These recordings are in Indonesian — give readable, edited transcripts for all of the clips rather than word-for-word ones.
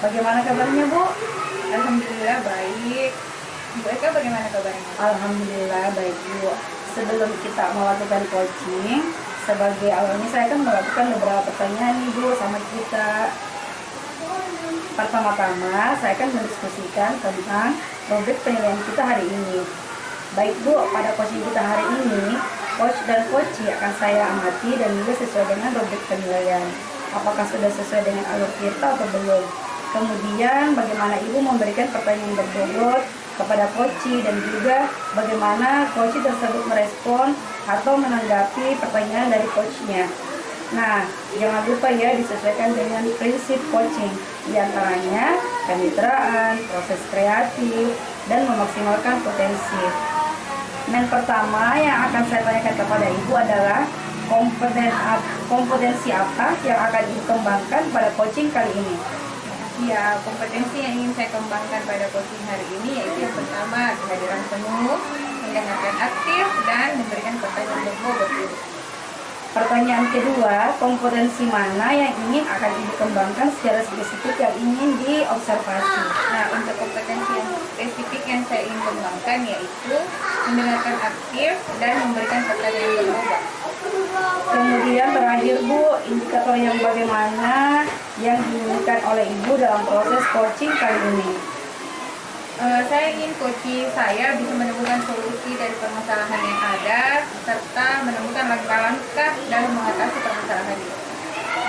Bagaimana kabarnya, Bu? Alhamdulillah baik. Bu Eka bagaimana kabarnya? Alhamdulillah baik, Bu. Sebelum kita melakukan coaching, sebagai awalnya saya kan melakukan beberapa pertanyaan nih, Bu, sama kita. Pertama-tama, saya akan mendiskusikan tentang topik penilaian kita hari ini. Baik, Bu, pada coaching kita hari ini, coach dan coachee akan saya amati dan juga sesuai dengan rubrik penilaian. Apakah sudah sesuai dengan alur kita atau belum? Kemudian bagaimana Ibu memberikan pertanyaan berbobot kepada coachee dan juga bagaimana coachee tersebut merespon atau menanggapi pertanyaan dari coachnya. Nah, jangan lupa ya disesuaikan dengan prinsip coaching, diantaranya kemitraan, proses kreatif, dan memaksimalkan potensi. Yang pertama yang akan saya tanyakan kepada Ibu adalah kompetensi apa yang akan dikembangkan pada coaching kali ini? Ya, kompetensi yang ingin saya kembangkan pada coaching hari ini yaitu yang pertama kehadiran penuh, mendengarkan aktif, dan memberikan pertanyaan berbobot. Pertanyaan kedua, kompetensi mana yang ingin akan dikembangkan secara spesifik yang ingin diobservasi? Nah, untuk kompetensi yang spesifik yang saya ingin kembangkan yaitu mendengarkan aktif dan memberikan pertanyaan berbobot. Kemudian terakhir, Bu, indikator yang bagaimana yang diinginkan oleh Ibu dalam proses coaching kali ini? Saya ingin coaching saya bisa menemukan solusi dari permasalahan yang ada serta menemukan langkah-langkah dalam mengatasi permasalahan itu.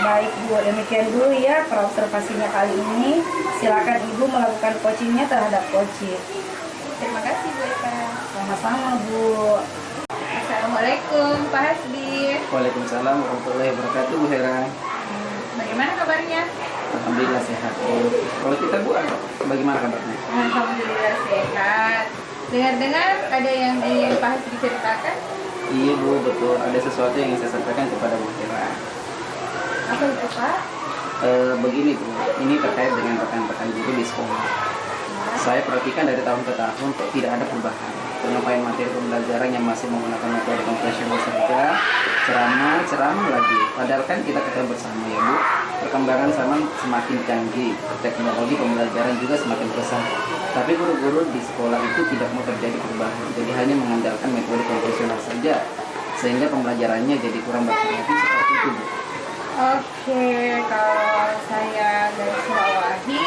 Baik, Bu, demikian dulu ya observasinya kali ini. Silakan Ibu melakukan coachingnya terhadap coaching. Terima kasih Bu Eka. Sama-sama, Bu. Assalamualaikum Pak Hasbi. Waalaikumsalam warahmatullahi wabarakatuh, Bu Hera. Bagaimana kabarnya? Alhamdulillah sehat. Kalau kita Bu, bagaimana kabarnya? Alhamdulillah sehat. Dengar-dengar ada yang ingin Pak Hasbi ceritakan? Iya Bu, betul. Ada sesuatu yang ingin saya sampaikan kepada Bu Hera. Apa itu Pak? Begini Bu, ini terkait dengan rekan-rekan guru di sekolah. Saya perhatikan dari tahun ke tahun kok tidak ada perubahan. Penyampaian materi pembelajaran yang masih menggunakan metode konvensional saja, ceramah lagi. Padahal kan kita ketahui bersama ya Bu, perkembangan zaman semakin canggih, teknologi pembelajaran juga semakin pesat. Tapi guru-guru di sekolah itu tidak mau terjadi perubahan, jadi hanya mengandalkan metode konvensional saja, sehingga pembelajarannya jadi kurang bervariasi seperti itu Bu. Oke, kalau saya garis bawahi,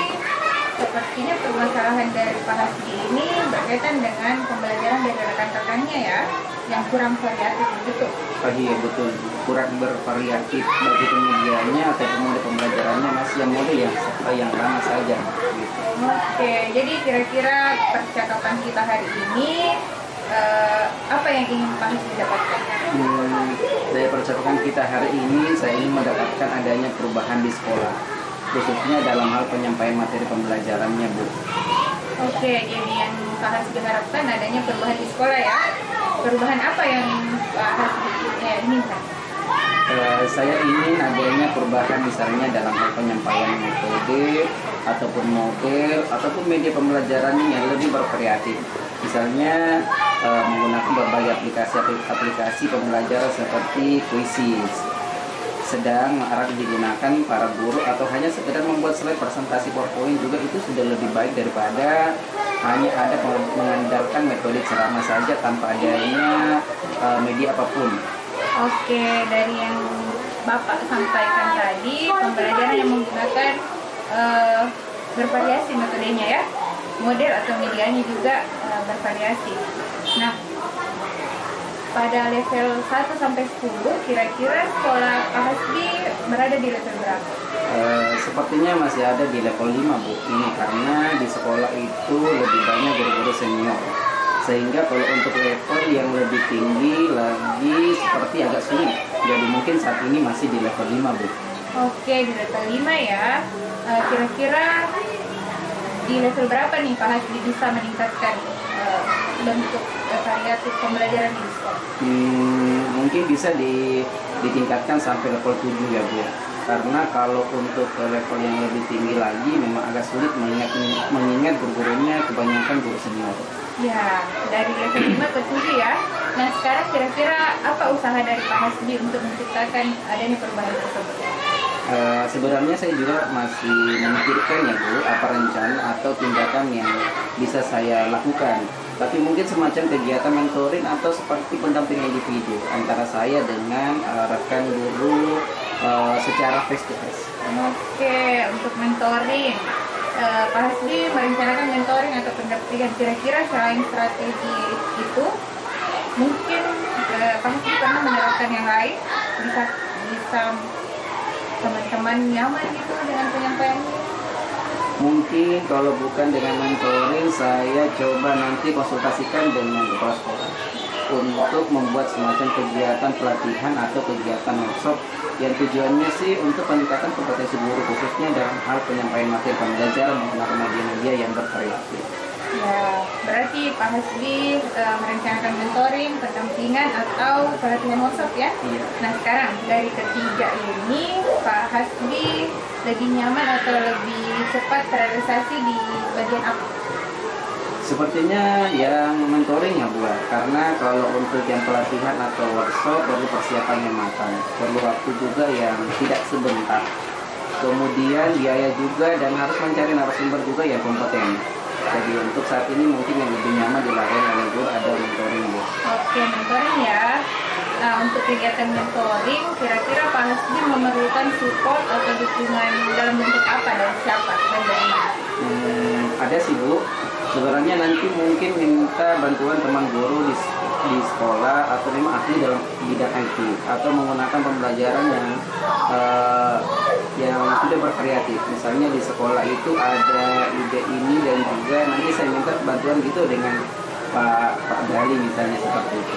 sepertinya permasalahan dari Pak Hasbi ini berkaitan dengan pembelajaran dari rekan-rekannya ya, yang kurang variatif begitu. Iya betul, kurang bervariatif bagi medianya atau mode pembelajarannya masih yang mode yang lama saja. Gitu. Oke, jadi kira-kira percakapan kita hari ini apa yang ingin Pak Hasbi dapatkan? Dari percakapan kita hari ini saya ingin mendapatkan adanya perubahan di sekolah, khususnya dalam hal penyampaian materi pembelajarannya Bu. Oke, jadi yang Pak Hasbi harapkan adanya perubahan di sekolah ya. Perubahan apa yang Pak Hasbi inginkan? Saya ingin adanya perubahan misalnya dalam hal penyampaian metode ataupun model ataupun media pembelajaran yang lebih bervariatif. Misalnya menggunakan berbagai aplikasi pembelajaran seperti Quizzes. Sedang marak digunakan para guru atau hanya sekedar membuat slide presentasi PowerPoint juga itu sudah lebih baik daripada hanya ada mengandalkan metode ceramah saja tanpa adanya media apapun. Oke, dari yang Bapak sampaikan tadi, pembelajaran yang menggunakan bervariasi metodenya ya, model atau medianya juga bervariasi. Nah, pada level 1 sampai 10, kira-kira sekolah Pak Hasbi berada di level berapa? Sepertinya masih ada di level 5 Bu. Ini karena di sekolah itu lebih banyak guru-guru senior. Sehingga kalau untuk level yang lebih tinggi lagi seperti agak sulit. Jadi mungkin saat ini masih di level 5 Bu. Oke, di level 5 ya. Kira-kira di level berapa nih Pak Hasbi bisa meningkatkan bentuk variatif pembelajaran di sekolah? Mungkin bisa ditingkatkan sampai level 7 ya Bu. Karena kalau untuk ke level yang lebih tinggi lagi memang agak sulit mengingat guru-gurunya kebanyakan guru senior. Ya, dari level 5 ke 7 ya. Nah, sekarang kira-kira apa usaha dari Pak Hasbi untuk menciptakan adanya perubahan tersebut? Sebenarnya saya juga masih memikirkan ya Bu, apa rencana atau tindakan yang bisa saya lakukan. Tapi mungkin semacam kegiatan mentoring atau seperti pendampingan individu antara saya dengan rekan guru secara face to face. Oke, untuk mentoring, Pak Hasbi merencanakan mentoring atau pendampingan kira-kira selain strategi itu, mungkin Pak Hasbi pernah menerapkan yang lain, bisa teman-teman nyaman gitu dengan penyampaiannya. Mungkin kalau bukan dengan mentoring, saya coba nanti konsultasikan dengan kepala sekolah untuk membuat semacam kegiatan pelatihan atau kegiatan workshop yang tujuannya sih untuk peningkatan kompetensi guru khususnya dalam hal penyampaian materi pembelajaran menggunakan media-media yang bervariasi. Ya, berarti Pak Hasbi merencanakan mentoring, pendampingan atau pelatihan workshop ya? Iya. Nah sekarang dari ketiga ini Pak Hasbi lebih nyaman atau lebih cepat terrealisasi di bagian apa? Sepertinya yang mentoring ya Bu, karena kalau untuk yang pelatihan atau workshop perlu persiapan yang matang, perlu waktu juga yang tidak sebentar. Kemudian biaya juga dan harus mencari narasumber juga yang kompeten. Jadi untuk saat ini mungkin yang lebih nyaman dilakukan oleh guru ada mentoring Bu. Oke, mentoring ya. Nah, untuk kegiatan mentoring, kira-kira Pak Hasbi memerlukan support atau dukungan dalam bentuk apa dan siapa dan dari mana? Ada sih Bu. Sebenarnya nanti mungkin minta bantuan teman guru di sekolah atau memang ahli dalam bidang IT atau menggunakan pembelajaran yang sudah bervariatif. Misalnya di sekolah itu ada ide ini dan juga nanti saya minta bantuan gitu dengan Pak Gali misalnya seperti itu.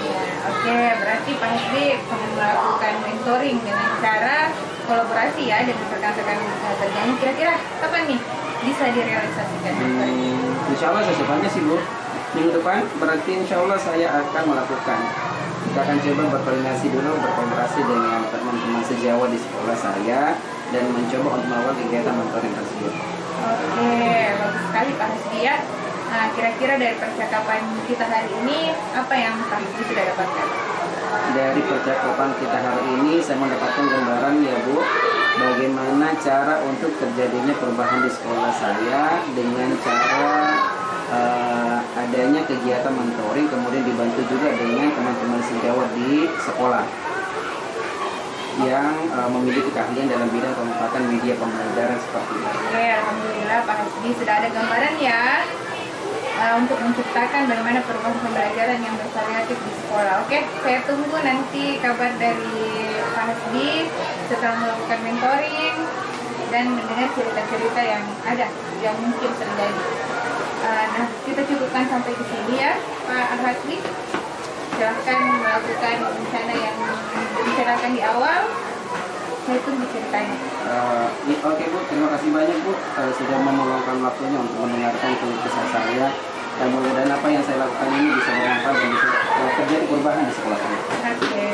Oke, berarti Pak Hasbi akan melakukan mentoring dengan cara kolaborasi ya dengan rekan-rekan kerjanya. Kira-kira kapan nih bisa direalisasikan? Insya Allah secepatnya sih Bu. Minggu depan berarti insya Allah saya akan melakukan. Kita akan coba berkoordinasi dulu, berkolaborasi dengan teman-teman sejawat di sekolah saya dan mencoba untuk melakukan kegiatan mentoring tersebut. Oke, bagus sekali Pak Hasbi ya. Nah, kira-kira dari percakapan kita hari ini, apa yang Pak Hasbi sudah dapatkan? Dari percakapan kita hari ini saya mendapatkan gambaran ya Bu, bagaimana cara untuk terjadinya perubahan di sekolah saya dengan cara adanya kegiatan mentoring, kemudian dibantu juga dengan teman-teman sejawat di sekolah yang memiliki keahlian dalam bidang pemanfaatan media pembelajaran seperti ini. Oke, alhamdulillah Pak Hasbi sudah ada gambaran ya untuk menciptakan bagaimana perubahan pembelajaran yang bervariatif di sekolah. Oke, saya tunggu nanti kabar dari Pak Hasbi setelah melakukan mentoring dan mendengar cerita-cerita yang ada yang mungkin terjadi. Nah, kita cukupkan sampai di sini ya, Pak Hasbi. Silahkan melakukan rencana yang diceritakan di awal. Saya tunggu ceritanya. Oke Bu, terima kasih banyak Bu sudah memeluangkan waktunya untuk mendengarkan keluh kesah saya. Dan mudah-mudahan apa yang saya lakukan ini bisa bermanfaat dan bisa terjadi perubahan di sekolah saya. Oke,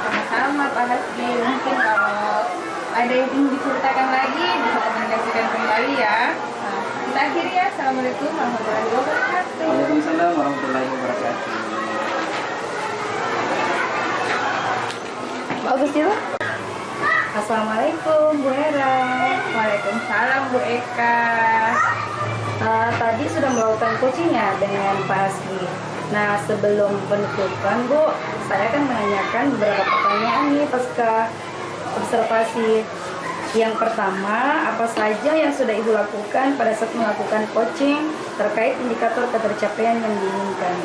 sama-sama Pak Hasbi. Mungkin kalau ada yang ingin diceritakan lagi bisa komunikasikan kembali ya. Nah, kita akhiri ya. Assalamualaikum warahmatullahi wabarakatuh. Waalaikumsalam warahmatullahi wabarakatuh. Bagus ya. Assalamualaikum Bu Hera. Waalaikumsalam Bu Eka. Tadi sudah melakukan coachingnya dengan Pak Hasbi. Nah, sebelum penutupan Bu, saya akan menanyakan beberapa pertanyaan nih pasca observasi. Yang pertama, apa saja yang sudah Ibu lakukan pada saat melakukan coaching terkait indikator ketercapaian yang diinginkan?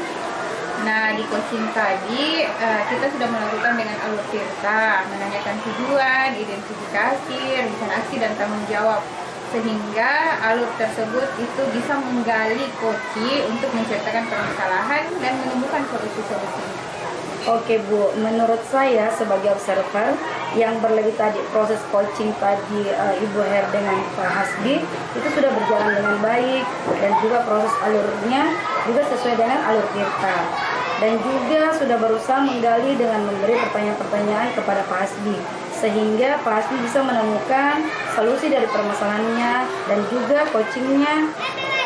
Nah, di coaching tadi kita sudah melakukan dengan alur tirta, menanyakan tujuan, identifikasi, rencana aksi, dan tanggung jawab. Sehingga alur tersebut itu bisa menggali koci untuk menciptakan permasalahan dan menemukan solusi-solusi. Oke Bu, menurut saya sebagai observer yang berlebih tadi proses coaching tadi Ibu Her dengan Pak Hasbi itu sudah berjalan dengan baik dan juga proses alurnya juga sesuai dengan alur tirta dan juga sudah berusaha menggali dengan memberi pertanyaan-pertanyaan kepada Pak Hasbi sehingga Pak Hasbi bisa menemukan solusi dari permasalahannya dan juga coachingnya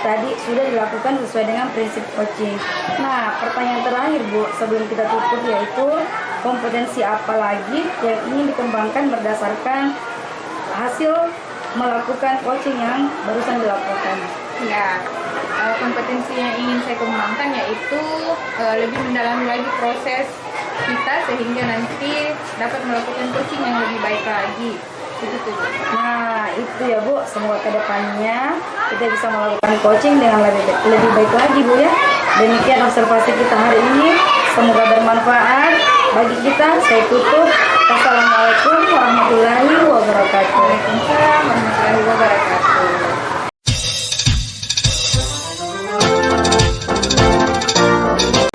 tadi sudah dilakukan sesuai dengan prinsip coaching. Nah, pertanyaan terakhir Bu, sebelum kita tutup yaitu kompetensi apa lagi yang ingin dikembangkan berdasarkan hasil melakukan coaching yang barusan dilakukan. Ya, kompetensi yang ingin saya kembangkan yaitu lebih mendalami lagi proses kita sehingga nanti dapat melakukan coaching yang lebih baik lagi. Begitu. Nah, itu ya Bu, semoga kedepannya kita bisa melakukan coaching dengan lebih baik lagi Bu ya. Demikian observasi kita hari ini, semoga bermanfaat bagi kita. Saya tutup. Wassalamualaikum warahmatullahi wabarakatuh. Waalaikumsalam warahmatullahi wabarakatuh.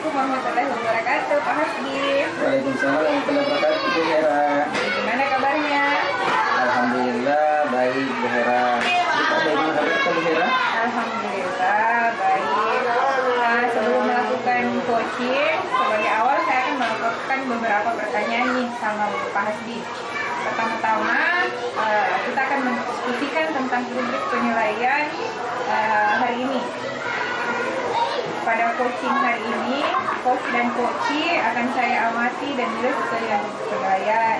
Warahmatullahi wabarakatuh, Pak Hasbi. Waalaikumsalam warahmatullahi wabarakatuh, Bu Hera. Gimana kabarnya? Alhamdulillah baik, Bu Hera. Kita bagaimana kabar kita, Bu Hera? Alhamdulillah baik. Nah, sebelum melakukan coaching, sebagai awal saya akan melakukan beberapa pertanyaan nih sama Pak Hasbi. Pertama-tama, kita akan mendiskusikan tentang rubrik penilaian hari ini. Pada coaching hari ini, coach dan coachee akan saya amati dan nilai sesuai dengan penilaian.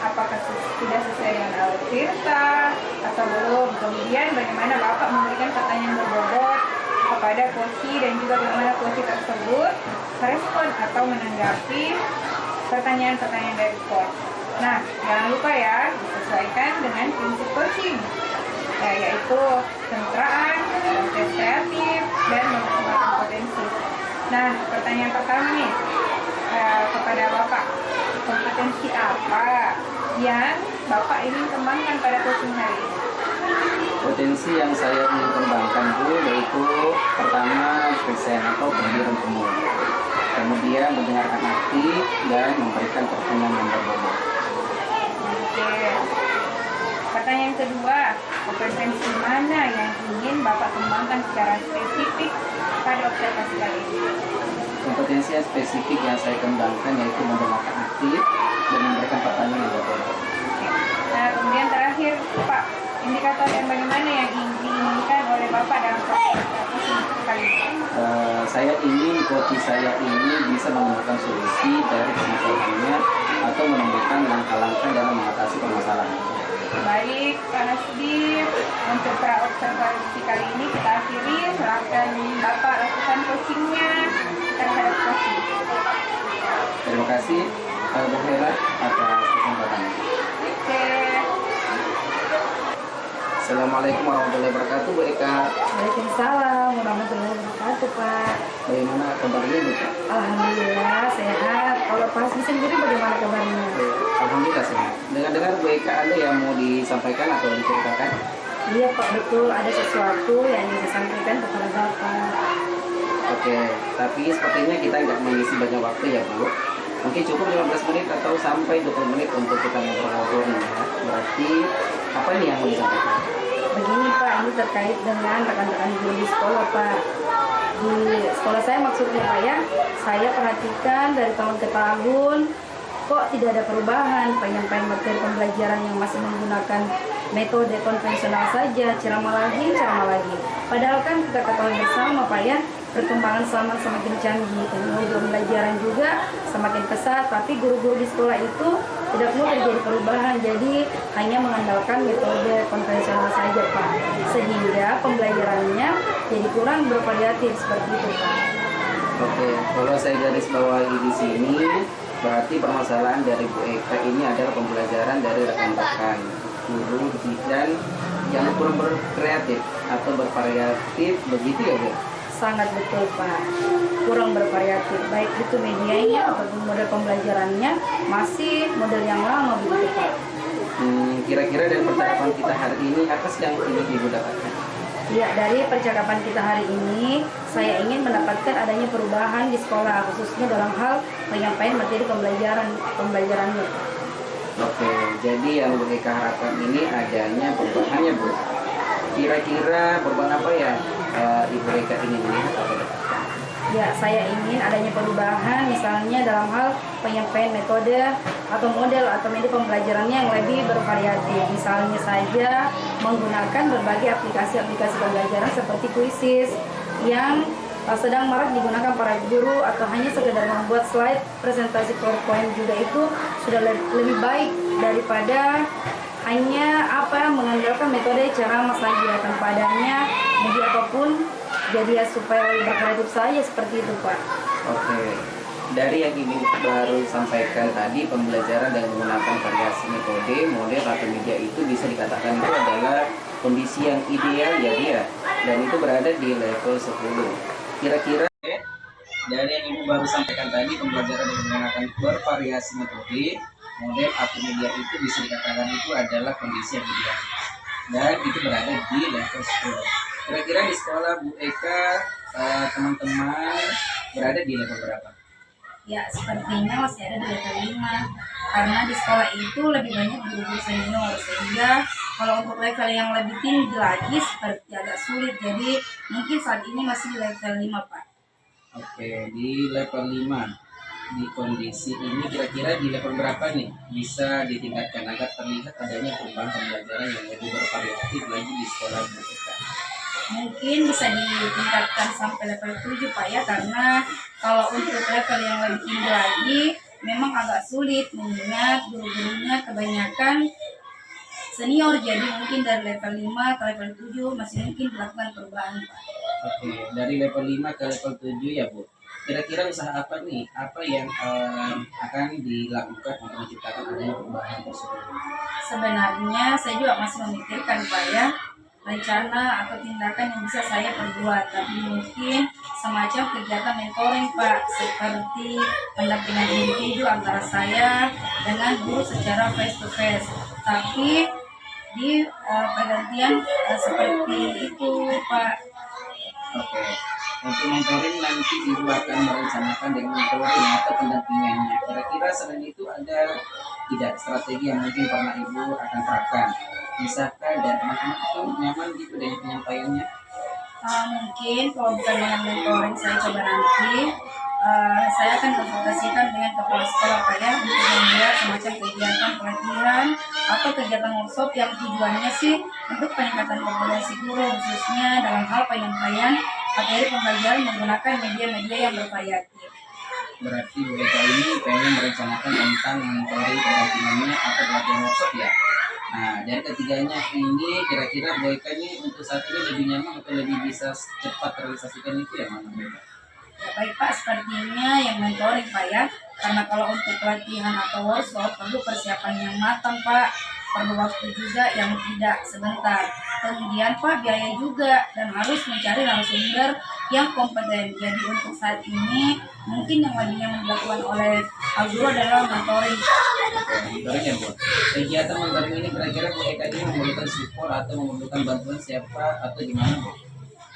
Apakah sudah sesuai dengan alur Tirta atau belum? Kemudian bagaimana Bapak memberikan pertanyaan berbobot kepada coachee dan juga bagaimana coachee tersebut merespon atau menanggapi pertanyaan-pertanyaan dari coach. Nah, jangan lupa ya, disesuaikan dengan prinsip coaching, yaitu sentraan, proses kreatif, dan memaksimalkan potensi. Nah, pertanyaan pertama nih kepada Bapak, kompetensi apa yang Bapak ingin kembangkan pada coaching hari ini? Potensi yang saya ingin kembangkan Bu yaitu pertama present atau pendidikan umum, kemudian mendengarkan aktif dan memberikan pertanyaan yang berbobot. Oke. Pertanyaan kedua, kompetensi mana yang ingin Bapak kembangkan secara spesifik pada observasi kali ini? Kompetensi yang spesifik yang saya kembangkan yaitu mendengarkan aktif dan memberikan pertanyaan yang berbobot. Oke. Nah, kemudian terakhir, Pak, indikator yang bagaimana yang diinginkan oleh Bapak dalam observasi kali ini? Saya ingin coach saya ini bisa menemukan solusi dari permasalahannya atau menemukan langkah-langkah dalam mengatasi permasalahan. Baik, Pak Hasbi, untuk pra-observasi kali ini kita akhiri. Silahkan Bapak lakukan coachingnya terhadap coaching. Terima kasih Bu Hera atas kesempatannya. Oke. Assalamualaikum warahmatullahi wabarakatuh, Bu Eka. Waalaikumsalam warahmatullahi wabarakatuh Pak. Bagaimana kabarnya, Bu? Alhamdulillah sehat. Kalau Pak Hasbi sendiri bagaimana kabarnya? Alhamdulillah sehat. Dengar-dengar Bu Eka ada yang mau disampaikan atau diceritakan? Iya Pak, betul ada sesuatu yang ingin disampaikan kepada Bapak. Oke, tapi sepertinya kita nggak mengisi banyak waktu ya Bu. Mungkin cukup 15 menit atau sampai 20 menit untuk kita ngobrol-ngobrol nih ya. Berarti apa nih yang mau disampaikan? Begini Pak, ini terkait dengan rekan-rekan guru di sekolah Pak. Di sekolah saya maksudnya Pak ya, saya perhatikan dari tahun ke tahun kok tidak ada perubahan, penyampaian materi pembelajaran yang masih menggunakan metode konvensional saja, ceramah lagi. Padahal kan kita ketahui bersama Pak ya, perkembangan zaman semakin canggih, teknologi pembelajaran juga semakin pesat, tapi guru-guru di sekolah itu tidak mau terjadi perubahan, jadi hanya mengandalkan metode konvensional saja Pak, sehingga pembelajarannya jadi kurang bervariatif seperti itu Pak. Oke, kalau saya garis bawahi di sini, berarti permasalahan dari Bu Eka ini adalah pembelajaran dari rekan-rekan guru dan yang kurang berkreatif atau bervariatif, begitu ya Bu? Sangat betul Pak, kurang bervariatif, baik itu medianya ataupun model pembelajarannya masih model yang lama begitu Pak. Kira-kira dari percakapan kita hari ini apa sih yang ingin Ibu dapatkan? Ya, dari percakapan kita hari ini, saya ingin mendapatkan adanya perubahan di sekolah, khususnya dalam hal penyampaian materi pembelajarannya. Oke, jadi yang Bu Eka harapkan ini adanya perubahannya Bu. Kira-kira perubahan apa ya Ibu Eka ingin lihat atau dapatkan? Ya, saya ingin adanya perubahan misalnya dalam hal penyampaian metode atau model atau media pembelajarannya yang lebih bervariatif. Misalnya saja menggunakan berbagai aplikasi-aplikasi pembelajaran seperti Quizzes yang sedang marak digunakan para guru, atau hanya sekedar membuat slide presentasi PowerPoint juga itu sudah lebih baik daripada hanya mengandalkan metode cara masalah kegiatan padanya jadi apapun jadi supaya lebih berkreatif saja seperti itu Pak. Oke, dari yang Ibu baru sampaikan tadi, pembelajaran dengan menggunakan variasi metode, model atau media itu bisa dikatakan itu adalah kondisi yang ideal ya dia, dan itu berada di level 10. Kira-kira dari yang Ibu baru sampaikan tadi, pembelajaran dengan menggunakan bervariasi metode, model atau media itu bisa dikatakan itu adalah kondisi yang ideal, dan itu berada di level 10. Kira-kira di sekolah Bu Eka, teman-teman berada di level berapa? Ya, sepertinya masih ada di level 5 karena di sekolah itu lebih banyak guru-guru senior sehingga kalau untuk level yang lebih tinggi lagi seperti agak sulit, jadi mungkin saat ini masih di level 5 Pak. Oke, di level 5. Di kondisi ini kira-kira di level berapa nih bisa ditingkatkan agar terlihat adanya perubahan pembelajaran yang lebih bervariatif lagi di sekolah Bu Eka? Mungkin bisa ditingkatkan sampai level 7 Pak ya, karena kalau untuk level yang lebih tinggi lagi memang agak sulit mengingat guru-gurunya kebanyakan senior, jadi mungkin dari level 5 ke level 7 masih mungkin dilakukan perubahan Pak. Oke, dari level 5 ke level 7 ya Bu. Kira-kira usaha apa nih? Apa yang akan dilakukan untuk menciptakan adanya perubahan tersebut? Sebenarnya saya juga masih memikirkan Pak ya rencana atau tindakan yang bisa saya perbuat, tapi mungkin semacam kegiatan mentoring Pak, seperti pendampingan individu antara saya dengan guru secara face to face, tapi di pergantian seperti itu Pak. Oke, untuk mentoring nanti Ibu akan merencanakan dengan mentoring atau pendampingannya. Kira-kira selain itu ada tidak strategi yang mungkin pernah Ibu akan terapkan? Bisakah dan teman-teman itu nyaman gitu dengan penyampaiannya? Mungkin kalau bukan dengan mentoring saya coba nanti saya akan konsultasikan dengan kepala sekolah Pak ya untuk membuat semacam kegiatan pelatihan atau kegiatan workshop yang tujuannya sih untuk peningkatan kompetensi guru khususnya dalam hal penyampaian materi pembelajaran menggunakan media-media yang bervariatif. Berarti Bu Eka ini pengen merencanakan tentang mentoring pendampingannya atau pelatihan workshop ya? Nah, dari ketiganya ini kira-kira Bu Eka ini untuk saat ini lebih nyaman atau lebih bisa cepat terrealisasikan itu ya mana Bu Eka? Ya, baik Pak, sepertinya yang mentoring Pak ya, karena kalau untuk pelatihan atau workshop perlu persiapan yang matang Pak, perlu waktu juga yang tidak sebentar. Kemudian Pak biaya juga dan harus mencari narasumber yang kompeten. Jadi untuk saat ini mungkin yang lebih nyaman dilakukan oleh guru adalah mentoring. Mentoring ya Bu. Kegiatan mentoring ini kira-kira Bu Eka ini memerlukan support atau memerlukan bantuan siapa atau gimana Bu?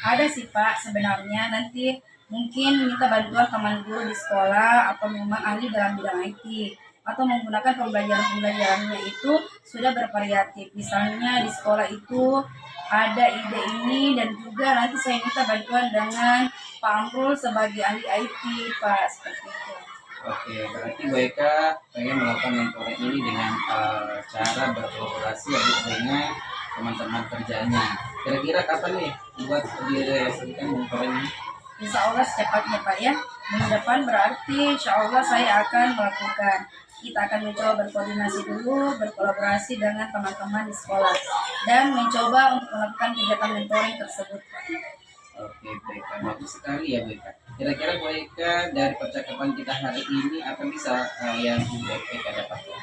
Ada sih Pak, sebenarnya nanti mungkin minta bantuan teman guru di sekolah atau memang ahli dalam bidang IT atau menggunakan pembelajarannya itu sudah bervariatif. Misalnya di sekolah itu ada ide ini dan juga nanti saya minta bantuan dengan Pak Amrul sebagai ahli IT Pak, seperti itu. Oke, berarti Bu Eka pengen melakukan mentoring ini dengan cara berkolaborasi dengan teman-teman kerjanya. Kira-kira kapan nih buat direalisasikan mentoring ini? Insya Allah secepatnya Pak ya. Minggu depan berarti insya Allah saya akan melakukan. Kita akan mencoba berkoordinasi dulu, berkolaborasi dengan teman-teman di sekolah dan mencoba untuk melakukan kegiatan mentoring tersebut Pak. Oke, baik. Bagus sekali ya Bu Eka. Kira-kira Bu Eka dari percakapan kita hari ini apa bisa yang Bu Eka dapatkan?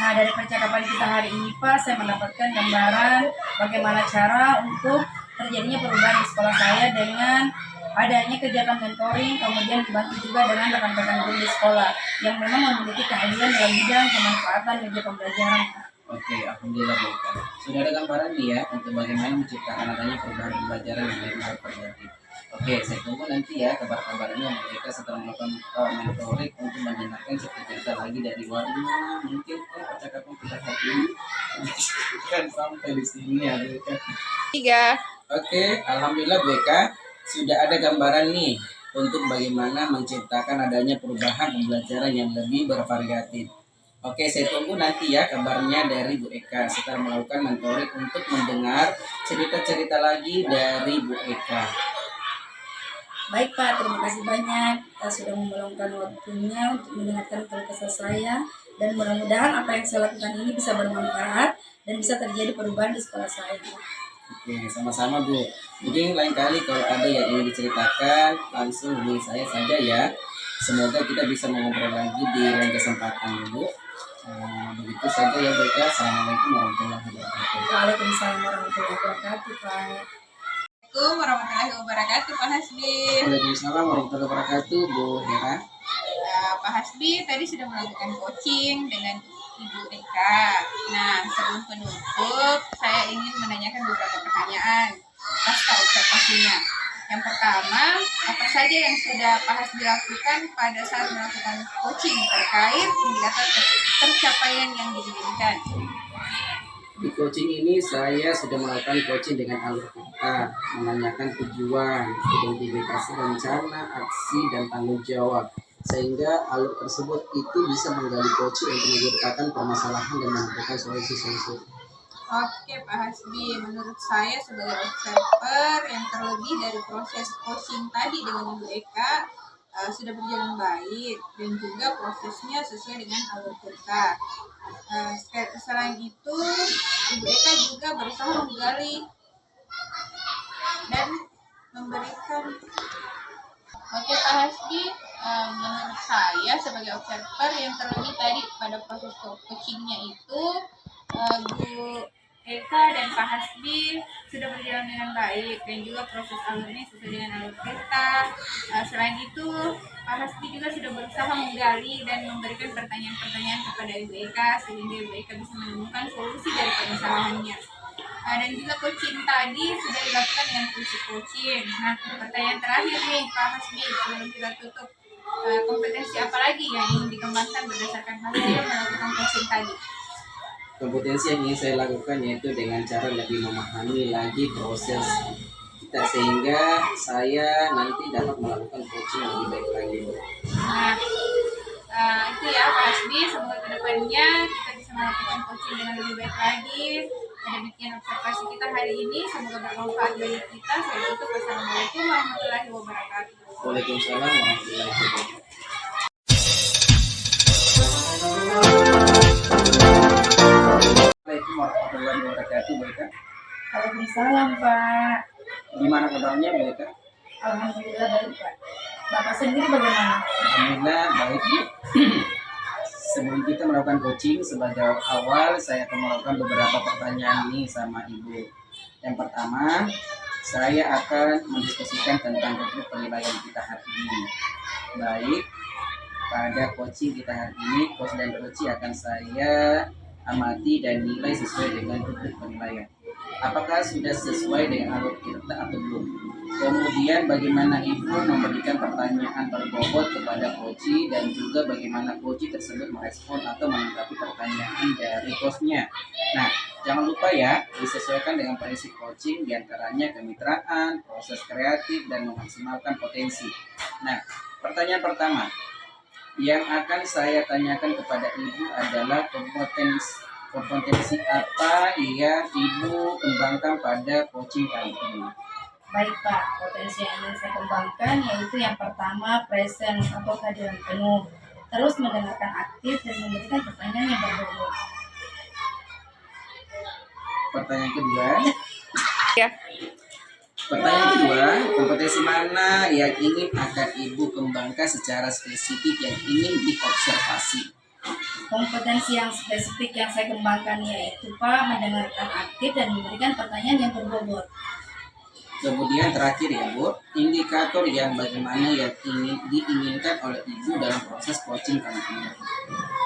Nah, dari percakapan kita hari ini Pak, saya mendapatkan gambaran bagaimana cara untuk terjadinya perubahan di sekolah saya dengan adanya kegiatan mentoring, kemudian dibantu juga dengan rekan-rekan guru di sekolah yang memang memiliki keahlian dalam bidang pemanfaatan media pembelajaran. Oke, alhamdulillah Bu Eka. Sudah ada gambaran nih ya untuk bagaimana menciptakan adanya perubahan pembelajaran yang lebih bervariatif. Oke, saya tunggu nanti ya kabar-kabarnya Bu Eka setelah melakukan mentoring untuk mendengarkan cerita-cerita lagi dari warungnya. Mungkin percakapan kita hari ini kan sampai di sini ya Bu Eka. 3. Oke, alhamdulillah Bu Eka sudah ada gambaran nih untuk bagaimana menciptakan adanya perubahan pembelajaran yang lebih bervariatif. Oke, saya tunggu nanti ya kabarnya dari Bu Eka setelah melakukan mentoring untuk mendengar cerita-cerita lagi dari Bu Eka. Baik Pak, terima kasih banyak sudah meluangkan waktunya untuk mendengarkan keluh kesah saya, dan mudah-mudahan apa yang saya lakukan ini bisa bermanfaat dan bisa terjadi perubahan di sekolah saya. Oke, sama-sama Bu. Mungkin lain kali kalau ada yang ingin diceritakan, langsung hubungi saya saja ya. Semoga kita bisa mengobrol lagi di lain kesempatan Bu. Begitu saja ya Bu. Assalamualaikum warahmatullahi wabarakatuh. Waalaikumsalam warahmatullahi wabarakatuh Pak. Assalamualaikum warahmatullahi wabarakatuh Pak Hasbi. Waalaikumsalam warahmatullahi wabarakatuh Bu Hera. Pak Hasbi tadi sudah melakukan coaching dengan Ibu Eka. Nah, sebelum penutup, saya ingin menanyakan beberapa pertanyaan pasca observasinya. Yang pertama, apa saja yang sudah Pak Hasbi lakukan pada saat melakukan coaching terkait indikator tercapaian yang diinginkan? Di coaching ini saya sudah melakukan coaching dengan alur kata, menanyakan tujuan, identifikasi rencana, aksi, dan tanggung jawab. Sehingga alur tersebut itu bisa menggali coaching untuk menciptakan permasalahan dan memberikan solusi-solusi. Oke Pak Hasbi, menurut saya sebagai observer yang terlebih dari proses coaching tadi dengan Ibu Eka sudah berjalan baik dan juga prosesnya sesuai dengan alur kita. Selain itu, Ibu Eka juga berusaha menggali dan memberikan. Oke Pak Hasbi, menurut saya sebagai observer yang terlebih tadi pada proses coachingnya itu, Bu Eka dan Pak Hasbi sudah berjalan dengan baik dan juga proses alurnya sesuai dengan alur kita. Selain itu, Pak Hasbi juga sudah berusaha menggali dan memberikan pertanyaan-pertanyaan kepada Ibu Eka sehingga Ibu Eka bisa menemukan solusi dari permasalahannya. Dan juga coaching tadi sudah dilakukan dengan fungsi coaching. Nah, pertanyaan terakhir nih Pak Hasbi sebelum kita tutup, kompetensi apa lagi yang ingin dikembangkan berdasarkan hasil melakukan coaching tadi? Kompetensi yang ingin saya lakukan yaitu dengan cara lebih memahami lagi proses kita sehingga saya nanti dapat melakukan coaching yang lebih baik lagi. Nah, itu ya Pak Hasbi, semoga kedepannya kita bisa melakukan coaching dengan lebih baik lagi. Demikian observasi kita hari ini, semoga bermanfaat bagi kita. Saya tutup. Wassalamualaikum warahmatullahi wabarakatuh. Waalaikumsalam warahmatullahi wabarakatuh. Assalamualaikum warahmatullahi wabarakatuh, Bu Eka. Waalaikumsalam Pak. Gimana kabarnya, Bu Eka? Alhamdulillah baik Pak. Bapak sendiri bagaimana? Alhamdulillah baik Bu. Sebelum kita melakukan coaching sebagai awal, saya akan melakukan beberapa pertanyaan nih sama Ibu. Yang pertama, saya akan mendiskusikan tentang rubrik penilaian kita hari ini. Baik, pada coaching kita hari ini, coach dan coach akan saya amati dan nilai sesuai dengan rubrik penilaian. Apakah sudah sesuai dengan alur kita atau belum? Kemudian bagaimana Ibu memberikan pertanyaan berbobot kepada coach dan juga bagaimana coach tersebut merespon atau menanggapi pertanyaan dari coachnya. Nah, jangan lupa ya, disesuaikan dengan prinsip coaching diantaranya kemitraan, proses kreatif, dan memaksimalkan potensi. Nah, pertanyaan pertama yang akan saya tanyakan kepada Ibu adalah kompetensi apa yang Ibu kembangkan pada coaching kali ini? Baik Pak, potensi yang ingin saya kembangkan yaitu yang pertama presence atau kehadiran penuh, terus mendengarkan aktif dan memberikan pertanyaan yang berbobot. Pertanyaan kedua. Ya. Pertanyaan kedua, kompetensi mana yang ingin akan Ibu kembangkan secara spesifik yang ingin diobservasi? Kompetensi yang spesifik yang saya kembangkan yaitu Pak mendengarkan aktif dan memberikan pertanyaan yang berbobot. Kemudian terakhir ya Bu, indikator yang bagaimana yang diinginkan oleh Ibu dalam proses coaching kali ini?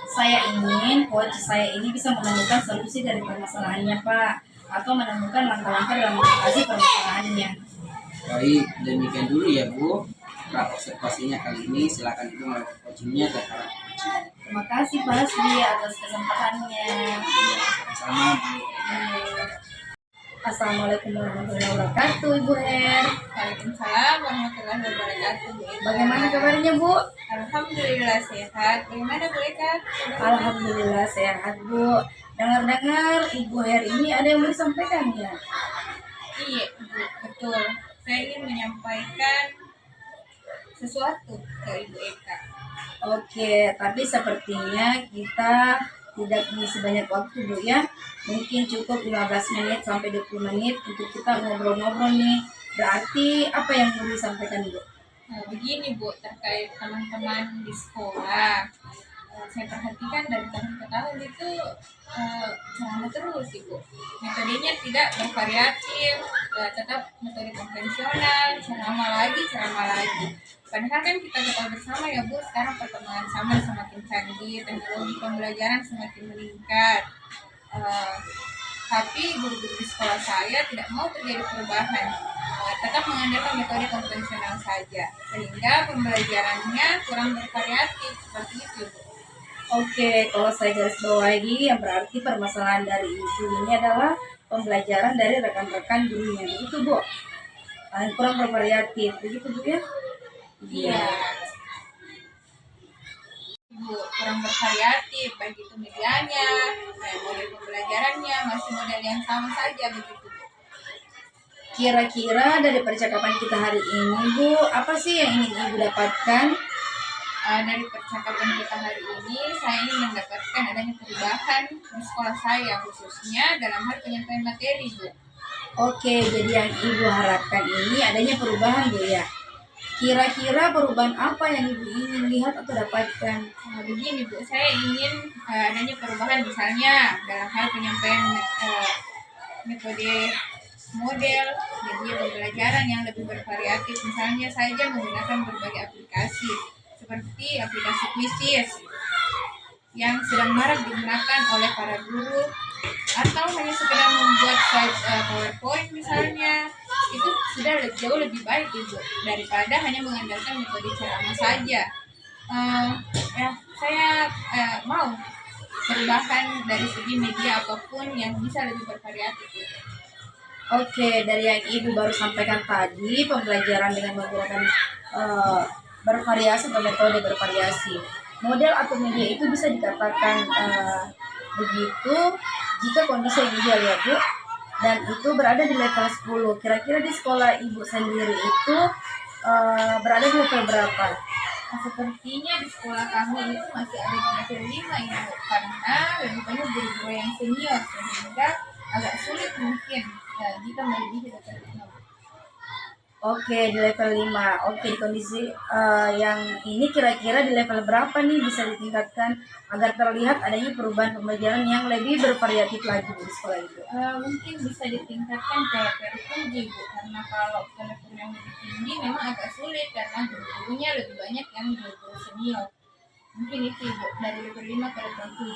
Saya ingin coach saya ini bisa menemukan solusi dari permasalahannya Pak, atau menemukan langkah-langkah dalam mengatasi permasalahannya. Baik, demikian dulu ya Bu observasinya kali ini. Silakan Ibu melakukan coachingnya ke para coach. Terima kasih Pak Hasbi atas kesempatannya. Sama Bu. Assalamualaikum warahmatullahi wabarakatuh, Ibu Her. Waalaikumsalam warahmatullahi wabarakatuh. Bu Eka. Bagaimana kabarnya Bu? Alhamdulillah sehat. Bagaimana Bu Eka? Alhamdulillah sehat Bu. Dengar-dengar Ibu Her ini ada yang mau disampaikan ya? Iya Bu, betul. Saya ingin menyampaikan sesuatu ke Ibu Eka. Oke, tapi sepertinya kita tidak mengisi banyak waktu Bu ya. Mungkin cukup 15 menit sampai 20 menit untuk kita ngobrol-ngobrol nih. Berarti apa yang mau disampaikan Bu? Nah, begini Bu, terkait teman-teman di sekolah. Saya perhatikan dari tahun ke tahun itu sama terus Ibu. Metodenya tidak bervariatif, tetap metode konvensional, ceramah lagi. Padahal kan kita ketahui bersama ya Bu, sekarang perkembangan zaman semakin canggih, teknologi pembelajaran semakin meningkat. Eh, tapi guru-guru di sekolah saya tidak mau terjadi perubahan, tetap mengandalkan metode konvensional saja, sehingga pembelajarannya kurang bervariatif seperti itu Bu. Oke, kalau saya garis bawahi yang berarti permasalahan dari ibu ini adalah pembelajaran dari rekan-rekan gurunya. Begitu Bu? Kurang bervariatif. Begitu Bu ya? Iya, Ibu, kurang bervariatif, baik itu medianya, model pembelajarannya, masih model yang sama saja begitu Bu. Kira-kira dari percakapan kita hari ini Bu, apa sih yang ingin Ibu dapatkan? Dari percakapan kita hari ini, saya ingin mendapatkan adanya perubahan di sekolah saya, khususnya dalam hal penyampaian materi, Bu. Oke, jadi yang Ibu harapkan ini adanya perubahan Bu ya. Kira-kira perubahan apa yang Ibu ingin lihat atau dapatkan? Begini Bu, saya ingin adanya perubahan misalnya dalam hal penyampaian metode model, media pembelajaran yang lebih bervariatif. Misalnya saja menggunakan berbagai aplikasi seperti aplikasi Quizizz yang sedang marak digunakan oleh para guru, atau hanya sekedar membuat slide PowerPoint misalnya, itu sudah jauh lebih baik Ibu daripada hanya mengandalkan metode ceramah saja. Saya mau perubahan dari segi media apapun yang bisa lebih bervariatif Ibu. Oke, dari yang Ibu baru sampaikan tadi, pembelajaran dengan menggunakan bervariasi atau metode bervariasi. Model atau media itu bisa dikatakan begitu jika kondisi yang ideal ya Bu, dan itu berada di level 10. Kira-kira di sekolah Ibu sendiri itu berada di level berapa? Sepertinya di sekolah kami itu masih ada di level 5 Ibu, karena lebih banyak guru-guru yang senior, sehingga agak sulit mungkin jika melebihi level 5. Oke, di level 5. Oke, di kondisi yang ini kira-kira di level berapa nih bisa ditingkatkan agar terlihat adanya perubahan pembelajaran yang lebih bervariatif lagi di sekolah itu? Mungkin bisa ditingkatkan ke level 7 Bu, karena kalau ke level yang lebih tinggi memang agak sulit karena guru-gurunya lebih banyak yang guru-guru senior. Mungkin itu Bu, dari level 5 ke level 7.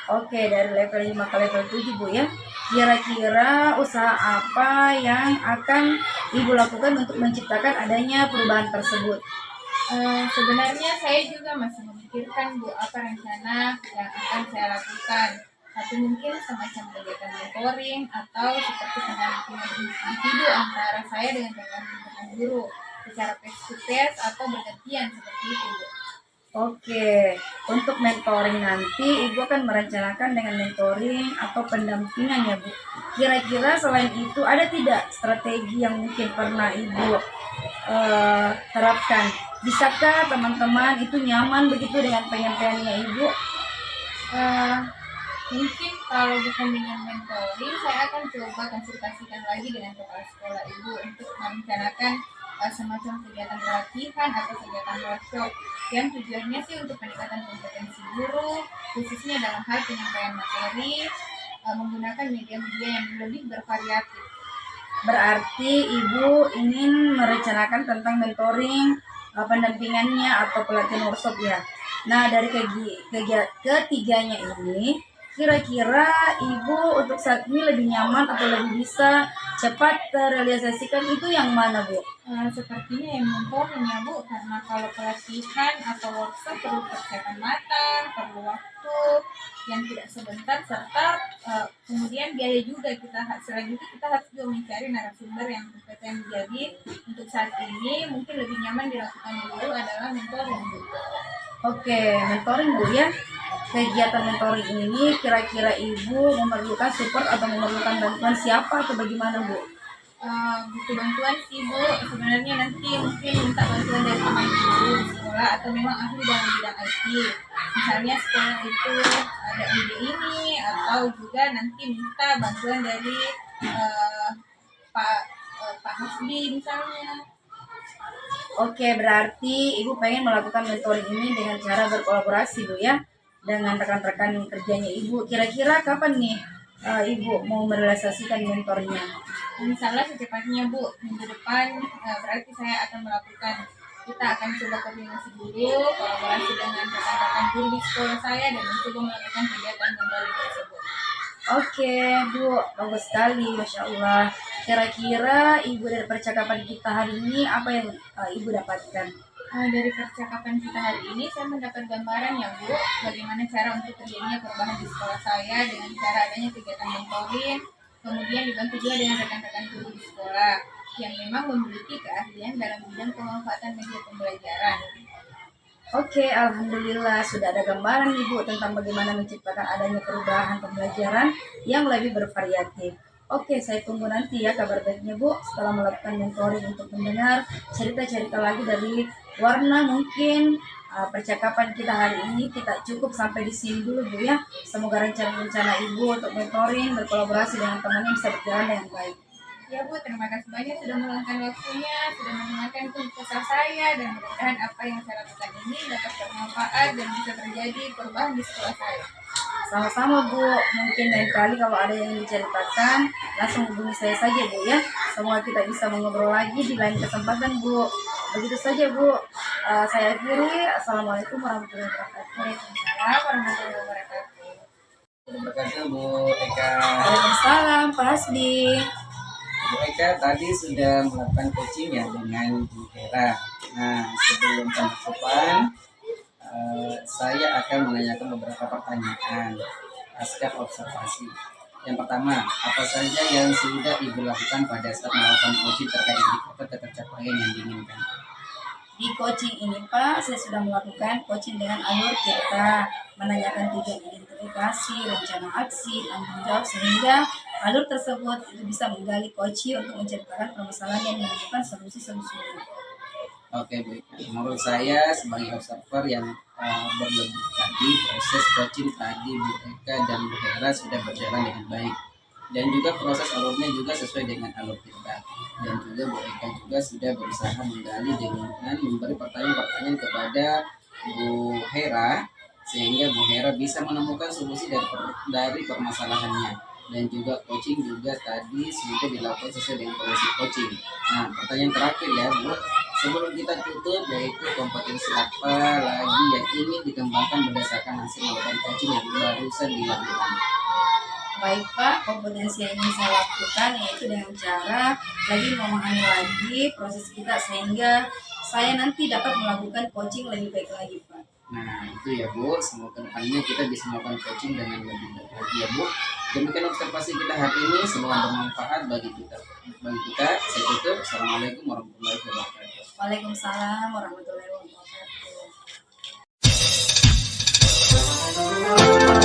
Oke, dari level 5 ke level 7 Bu ya. Kira-kira usaha apa yang akan Ibu lakukan untuk menciptakan adanya perubahan tersebut? Sebenarnya saya juga masih memikirkan Bu, apa rencana yang akan saya lakukan. Tapi mungkin semacam kegiatan mentoring atau seperti pendampingan individu antara saya dengan rekan-rekan guru secara face to face atau bergantian seperti itu Bu. Oke, untuk mentoring nanti Ibu akan merencanakan dengan mentoring atau pendampingan ya Bu. Kira-kira selain itu ada tidak strategi yang mungkin pernah Ibu terapkan? Bisakah teman-teman itu nyaman begitu dengan penyampaiannya Ibu? Mungkin kalau bukan dengan mentoring, saya akan coba konsultasikan lagi dengan kepala sekolah Ibu untuk merencanakan semacam kegiatan pelatihan atau kegiatan workshop yang tujuannya sih untuk peningkatan kompetensi guru, khususnya dalam hal penyampaian materi, menggunakan media-media yang lebih bervariatif. Berarti Ibu ingin merencanakan tentang mentoring, pendampingannya atau pelatihan workshop ya. Nah, dari ketiganya ini, kira-kira Ibu untuk saat ini lebih nyaman atau lebih bisa cepat terrealisasikan itu yang mana Bu? Sepertinya yang mentoring ya Bu, karena kalau pelatihan atau workshop perlu persiapan matang, perlu waktu yang tidak sebentar, serta kemudian biaya juga. Selanjutnya kita harus juga mencari narasumber yang kompeten. Jadi untuk saat ini mungkin lebih nyaman dilakukan dulu adalah mentoring Bu. Oke, mentoring Bu ya. Kegiatan mentoring ini kira-kira Ibu memerlukan support atau memerlukan bantuan siapa atau bagaimana Bu? butuh bantuan sih Bu. Sebenarnya nanti mungkin minta bantuan dari teman guru di sekolah atau memang ahli dalam bidang IT. Misalnya sekolah itu ada ide ini atau juga nanti minta bantuan dari eh, Pak Hasbi misalnya. Oke, berarti Ibu pengen melakukan mentoring ini dengan cara berkolaborasi, Bu ya, dengan rekan-rekan kerjanya Ibu. Kira-kira kapan nih Ibu mau merealisasikan mentornya? Misalnya secepatnya Bu, minggu depan berarti saya akan melakukan, kita akan coba koordinasi dulu, kolaborasi dengan rekan-rekan guru di sekolah saya dan mencoba melakukan kegiatan mentoring tersebut. Oke, Bu, bagus sekali, Masya Allah. Kira-kira Ibu dari percakapan kita hari ini apa yang Ibu dapatkan? Dari percakapan kita hari ini saya mendapat gambaran ya Bu, bagaimana cara untuk terjadinya perubahan di sekolah saya dengan cara adanya kegiatan mentoring, kemudian dibantu juga dengan rekan-rekan guru di sekolah yang memang memiliki keahlian dalam bidang pemanfaatan media pembelajaran. Oke, Alhamdulillah sudah ada gambaran Ibu tentang bagaimana menciptakan adanya perubahan pembelajaran yang lebih bervariatif. Oke, saya tunggu nanti ya kabar baiknya Bu setelah melakukan mentoring untuk mendengar cerita-cerita lagi dari Warna. Mungkin percakapan kita hari ini kita cukup sampai di sini dulu Bu ya. Semoga rencana-rencana Ibu untuk mentoring berkolaborasi dengan temannya bisa berjalan dengan baik. Ya Bu, terima kasih banyak sudah meluangkan waktunya, sudah mendengarkan keluh kesah saya, dan mudah-mudahan apa yang saya lakukan ini dapat bermanfaat dan bisa terjadi perubahan di sekolah saya. Sama-sama Bu, mungkin lain kali kalau ada yang diceritakan langsung hubungi saya saja Bu ya. Semoga kita bisa mengobrol lagi di lain kesempatan Bu. Begitu saja Bu. Saya akhiri. Assalamualaikum warahmatullahi wabarakatuh. Waalaikumsalam warahmatullahi wabarakatuh. Terima kasih Bu Eka. Waalaikumsalam Pak Hasbi. Bu Eka tadi sudah melakukan coaching ya dengan Bu Hera. Nah, sebelum penutupan, saya akan menanyakan beberapa pertanyaan pasca observasi. Yang pertama, apa saja yang sudah Ibu lakukan pada saat melakukan coaching terkait indikator ketercapaian yang diinginkan? Di coaching ini Pak, saya sudah melakukan coaching dengan alur kita, menanyakan tujuan identifikasi, rencana aksi, tanggung jawab, sehingga alur tersebut itu bisa menggali coaching untuk menceritakan permasalahan yang menemukan solusi-solusinya. Oke, baik. Menurut saya sebagai observer yang berlebih tadi, proses coaching tadi Bu Eka dan Bu Hera sudah berjalan dengan baik. Dan juga proses alurnya juga sesuai dengan alur kita. Dan juga Bu Eka juga sudah berusaha menggali dengan memberi pertanyaan-pertanyaan kepada Bu Hera, sehingga Bu Hera bisa menemukan solusi dari permasalahannya. Dan juga coaching juga tadi sudah dilakukan sesuai dengan polisi coaching. Nah, pertanyaan terakhir ya Bu, sebelum kita tutup, yaitu kompetensi apa lagi yang ingin dikembangkan berdasarkan hasil melakukan coaching yang barusan dilakukan? Baik Pak, kompetensi yang ingin saya lakukan yaitu dengan cara lagi memahami lagi proses kita sehingga saya nanti dapat melakukan coaching lebih baik lagi Pak. Nah, itu ya Bu, semoga depannya kita bisa melakukan coaching dengan lebih baik lagi ya Bu. Demikian observasi kita hari ini, semoga bermanfaat bagi kita. Saya tutup. Assalamualaikum warahmatullahi wabarakatuh. Waalaikumsalam warahmatullahi wabarakatuh.